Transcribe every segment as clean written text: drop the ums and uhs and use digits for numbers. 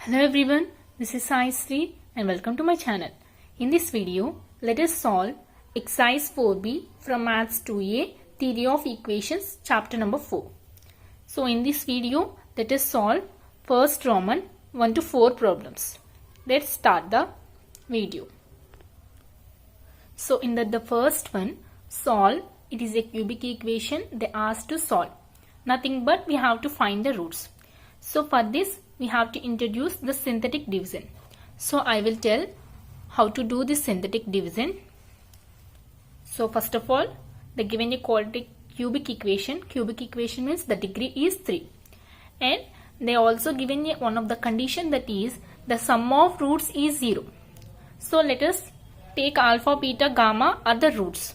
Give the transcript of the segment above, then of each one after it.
Hello everyone, this is Sai Sri and welcome to my channel. In this video, let us solve exercise 4b from Maths 2a Theory of Equations chapter number 4. So in this video, let us solve first Roman 1 to 4 problems. Let's start the video. So in the first one, solve, it is a cubic equation they asked to solve. Nothing but we have to find the roots. So for this, we have to introduce the synthetic division. So I will tell how to do this synthetic division. So first of all, the given a quadratic cubic equation. Cubic equation means the degree is 3. And they also given one of the condition, that is the sum of roots is 0. So let us take alpha, beta, gamma are the roots.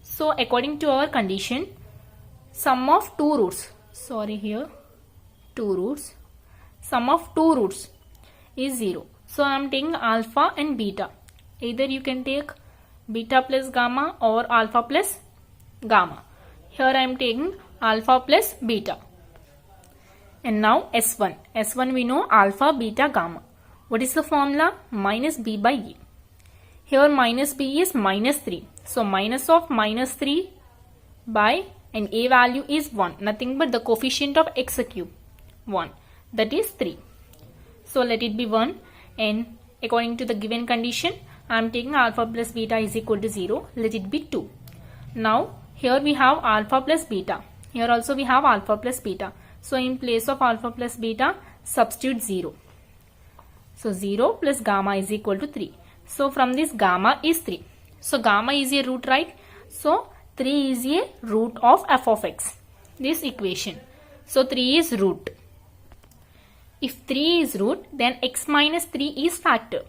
So according to our condition, sum of two roots. Sum of two roots is 0. So I am taking alpha and beta. Either you can take beta plus gamma or alpha plus gamma. Here I am taking alpha plus beta. And now S1. S1 we know alpha, beta, gamma. What is the formula? Minus B by A. Here minus B is minus 3. So minus of minus 3 by, and A value is 1. Nothing but the coefficient of x cube. 1. That is 3. So let it be 1, and according to the given condition, I am taking alpha plus beta is equal to 0. Let it be 2. Now here we have alpha plus beta. Here also we have alpha plus beta. So in place of alpha plus beta, substitute 0. So 0 plus gamma is equal to 3. So from this gamma is 3. So gamma is a root, right? So 3 is a root of f of x. This equation. So 3 is root. If 3 is root, then x minus 3 is factor.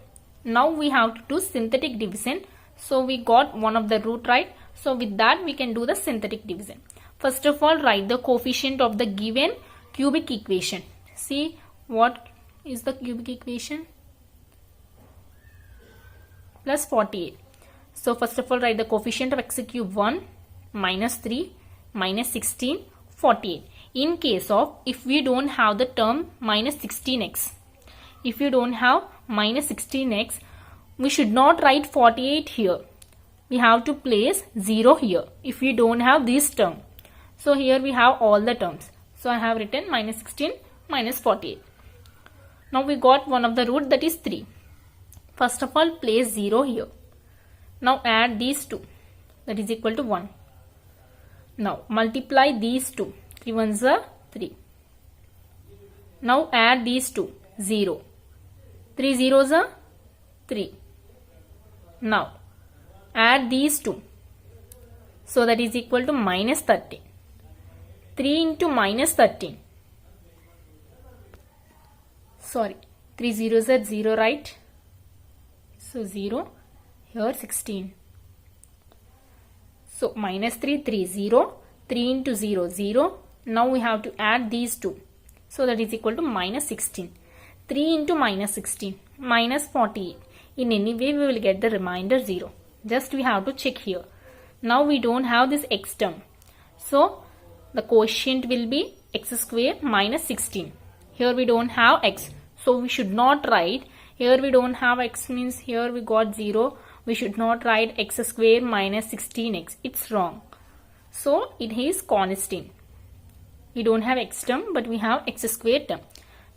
Now we have to do synthetic division. So we got one of the root, right? So with that we can do the synthetic division. First of all, write the coefficient of the given cubic equation. See what is the cubic equation? Plus 48. So first of all, write the coefficient of x cube 1, minus 3, minus 16, 48. In case of, if we don't have the term minus 16x, if you don't have minus 16x, we should not write 48 here. We have to place 0 here if we don't have this term. So here we have all the terms. So I have written minus 16 minus 48. Now we got one of the root, that is 3. First of all, place 0 here. Now add these two, that is equal to 1. Now multiply these two. 3 ones are 3. Now add these two. 0. 3 zeros are 3. Now add these two. So that is equal to minus 13. 3 into minus 13. 3 zeros are 0, right? So 0. Here 16. So minus 3, 3, 0. 3 into 0, 0. Now we have to add these two. So that is equal to minus 16. 3 into minus 16, minus 48. In any way we will get the remainder 0. Just we have to check here. Now we don't have this x term. So the quotient will be x square minus 16. Here we don't have x. So we should not write. Here we don't have x means here we got 0. We should not write x square minus 16x. It's wrong. So it is constant. We don't have x term, but we have x square term.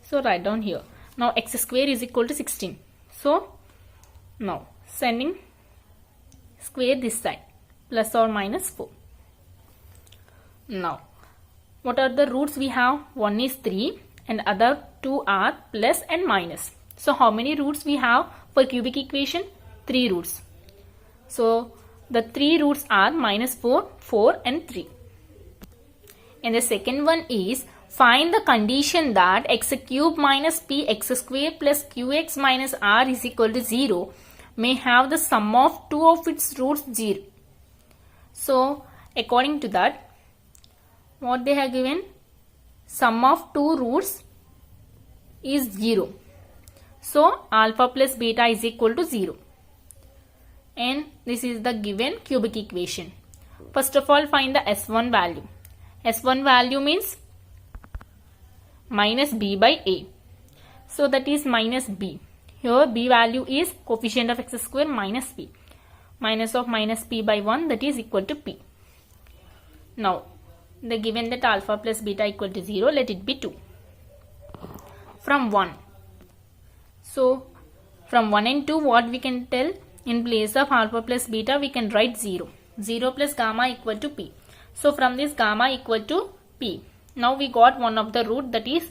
So write down here. Now x square is equal to 16. So now sending square this side, plus or minus 4. Now what are the roots we have? One is 3 and other two are plus and minus. So how many roots we have for cubic equation? 3 roots. So the 3 roots are minus 4, 4 and 3. And the second one is find the condition that x cube minus p x square plus qx minus r is equal to 0 may have the sum of two of its roots 0. So according to that, what they have given? Sum of two roots is 0. So alpha plus beta is equal to 0. And this is the given cubic equation. First of all, find the S1 value. S1 value means minus b by a. So that is minus b. Here b value is coefficient of x square minus p. Minus of minus p by 1, that is equal to p. Now, the given that alpha plus beta equal to 0, let it be 2. From 1. So, from 1 and 2, what we can tell? In place of alpha plus beta, we can write 0. 0 plus gamma equal to p. So, from this gamma equal to p. Now, we got one of the root, that is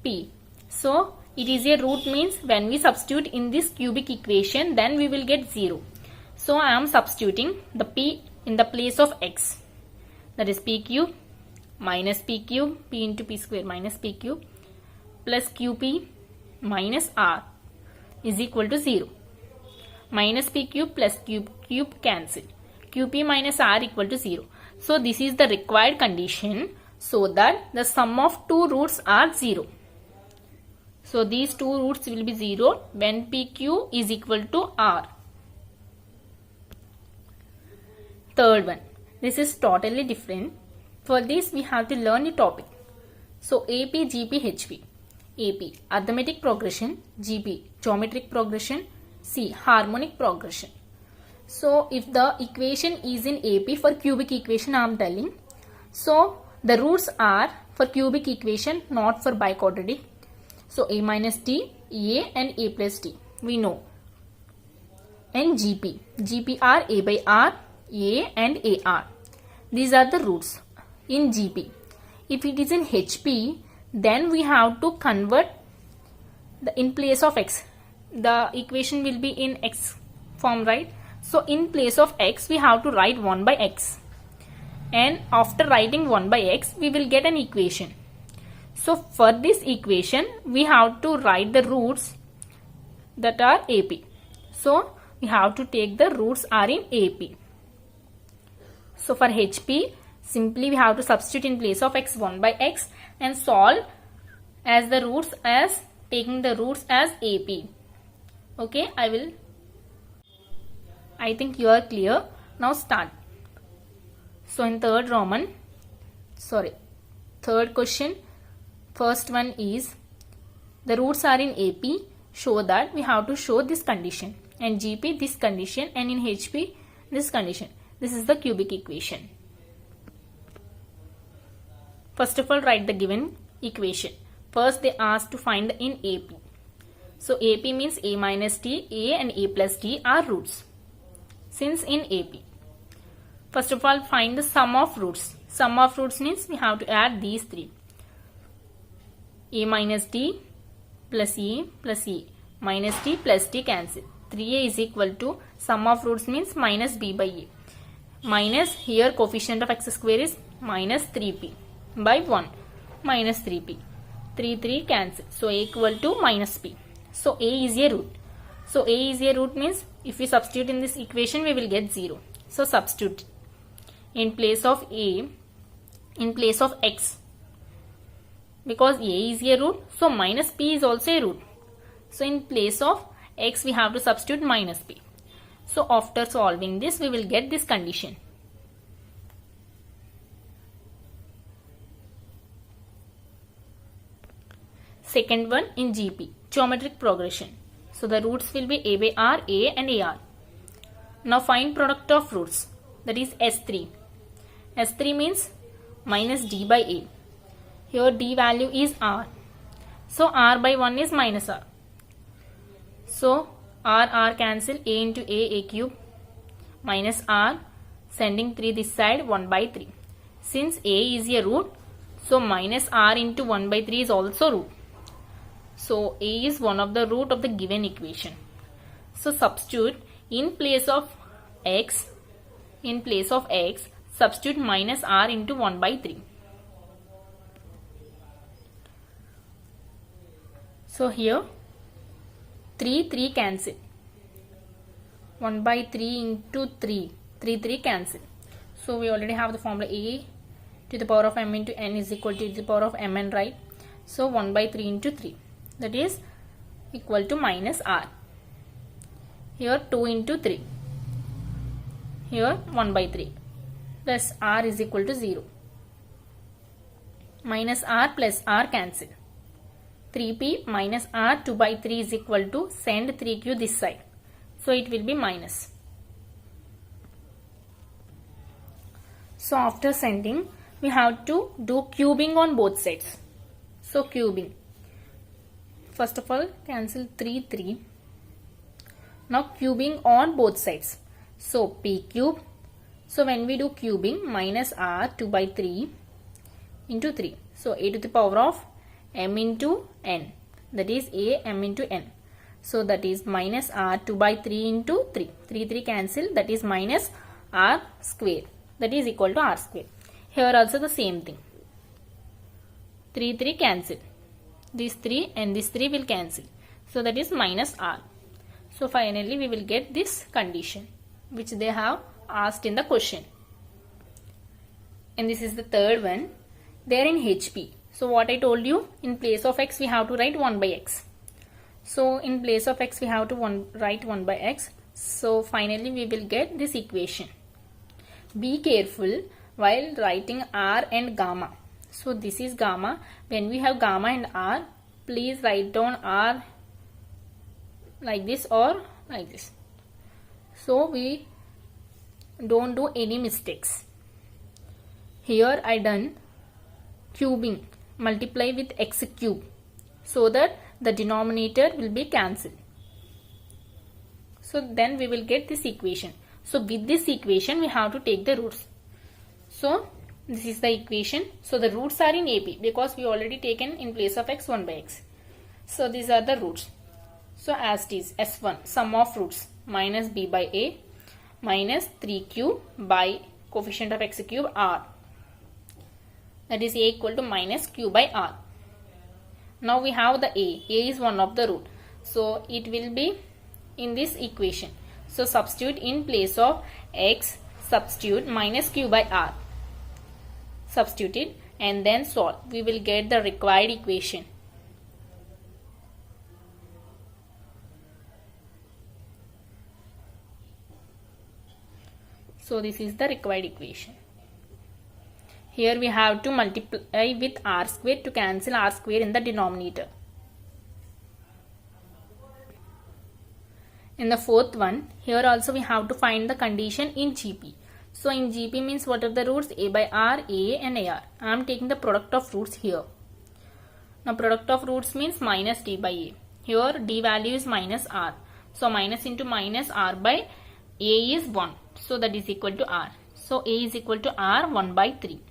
p. So, it is a root means when we substitute in this cubic equation, then we will get 0. So, I am substituting the p in the place of x. That is p cube minus p cube, p into p square minus p cube plus qp minus r is equal to 0. Minus p cube plus cube cancel. Qp minus r equal to 0. So, this is the required condition so that the sum of two roots are 0. So, these two roots will be 0 when pq is equal to r. Third one. This is totally different. For this, we have to learn the topic. So, AP, GP, HP. AP, arithmetic progression. GP, geometric progression. C, harmonic progression. So, if the equation is in AP for cubic equation, I am telling. So, the roots are for cubic equation, not for biquadratic. So, A minus D, A and A plus D. We know. And GP. GP are A by R, A and AR. These are the roots in GP. If it is in HP, then we have to convert in place of x. The equation will be in x form, right? So, in place of x, we have to write 1 by x. And after writing 1 by x, we will get an equation. So, for this equation, we have to write the roots that are AP. So, we have to take the roots are in AP. So, for HP, simply we have to substitute in place of x 1 by x and solve as the roots as taking the roots as AP. Okay, I think you are clear. Now start. So, in third question, first one is the roots are in AP, show that we have to show this condition, and GP this condition, and in HP this condition. This is the cubic equation. First of all, write the given equation. First, they asked to find in AP. So, AP means A minus D, A and A plus D are roots. Since in AP. First of all, find the sum of roots. Sum of roots means we have to add these three. A minus D plus A minus D plus D cancel. 3A is equal to sum of roots means minus B by A. Minus here coefficient of x square is minus 3p by 1 minus 3p. 3 cancel. So, A equal to minus p. So, A is a root. So, A is a root means if we substitute in this equation, we will get 0. So, substitute in place of A, in place of x. Because A is a root, so minus p is also a root. So, in place of x, we have to substitute minus p. So, after solving this, we will get this condition. Second one in GP, geometric progression. So, the roots will be A by R, A and AR. Now, find product of roots, that is S3. S3 means minus D by A. Here D value is R. So, R by 1 is minus R. So, R cancel, A into A cube minus R, sending 3 this side, 1 by 3. Since A is a root, so minus R into 1 by 3 is also root. So, A is one of the root of the given equation. So, substitute in place of x, substitute minus R into 1 by 3. So, here 3 cancel. 1 by 3 into 3 cancel. So, we already have the formula A to the power of m into n is equal to the power of mn, right? So, 1 by 3 into 3, that is equal to minus R. Here 2 into 3. Here 1 by 3 plus R is equal to 0. Minus R plus R cancel. 3p minus r 2 by 3 is equal to send 3q this side. So it will be minus. So after sending, we have to do cubing on both sides. So cubing. First of all, cancel 3, 3. Now cubing on both sides. So p cube. So when we do cubing, minus r 2 by 3 into 3. So a to the power of m into n. That is a m into n. So that is minus r 2 by 3 into 3. 3, 3 cancel. That is minus r square. That is equal to r square. Here also the same thing. 3, 3 cancel. These 3 and this 3 will cancel. So that is minus r. So finally we will get this condition which they have asked in the question. And this is the third one. They are in HP. So what I told you, in place of x we have to write 1 by x. So in place of x we have to write 1 by x. So finally we will get this equation. Be careful while writing r and gamma. So this is gamma. When we have gamma and r, please write down r like this or like this. So we don't do any mistakes. Here I done cubing, multiply with x cube, so that the denominator will be cancelled. So then we will get this equation. So with this equation we have to take the roots. So this is the equation. So the roots are in AP because we already taken in place of x 1 by x. So these are the roots. So as it is S1, sum of roots, minus b by a minus 3q by coefficient of x cube r. That is a equal to minus q by r. Now we have the a. A is one of the root. So it will be in this equation. So substitute in place of x, substitute minus q by r. Substitute it and then solve. We will get the required equation. So this is the required equation. Here we have to multiply with r square to cancel r square in the denominator. In the fourth one, here also we have to find the condition in GP. So in GP means what are the roots? A by r, a and ar. I am taking the product of roots here. Now product of roots means minus d by a. Here d value is minus r. So minus into minus r by a is 1. So that is equal to r. So a is equal to r 1 by 3.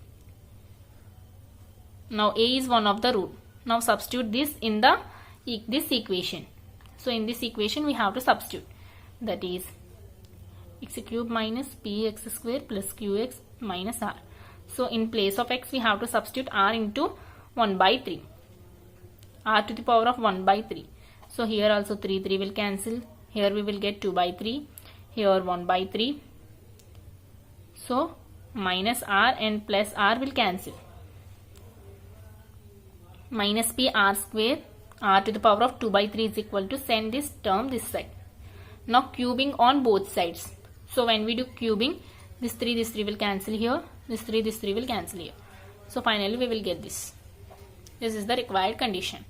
Now a is one of the root. Now substitute this in this equation. So in this equation we have to substitute. That is x cube minus px square plus qx minus r. So in place of x we have to substitute r into 1 by 3. R to the power of 1 by 3. So here also 3 will cancel. Here we will get 2 by 3. Here 1 by 3. So minus r and plus r will cancel. Minus p r square r to the power of 2 by 3 is equal to send this term this side. Now cubing on both sides. So when we do cubing, this 3 will cancel here. This 3 will cancel here. So finally we will get this. This is the required condition.